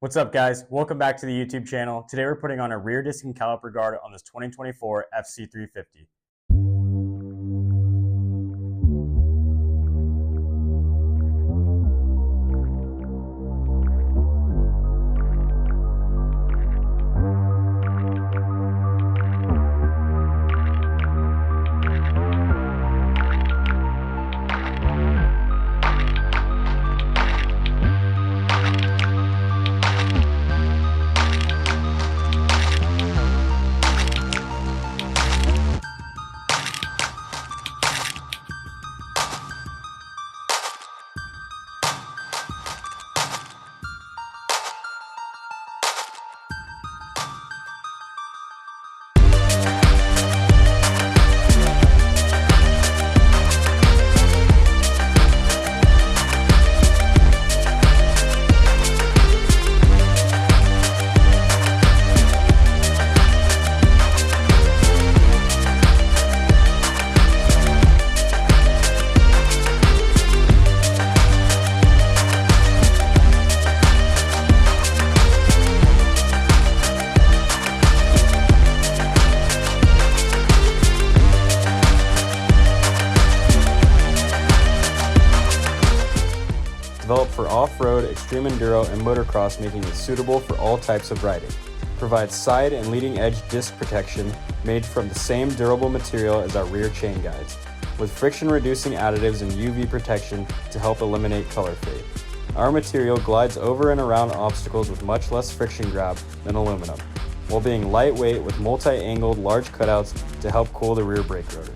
What's up, guys? Welcome back to the YouTube channel. Today we're putting on a rear disc and caliper guard on this 2024 FC350. Developed for off-road, extreme enduro, and motocross, making it suitable for all types of riding. Provides side and leading edge disc protection made from the same durable material as our rear chain guides, with friction-reducing additives and UV protection to help eliminate color fade. Our material glides over and around obstacles with much less friction grab than aluminum, while being lightweight with multi-angled large cutouts to help cool the rear brake rotor.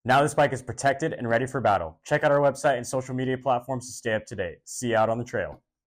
Now this bike is protected and ready for battle. Check out our website and social media platforms to stay up to date. See you out on the trail.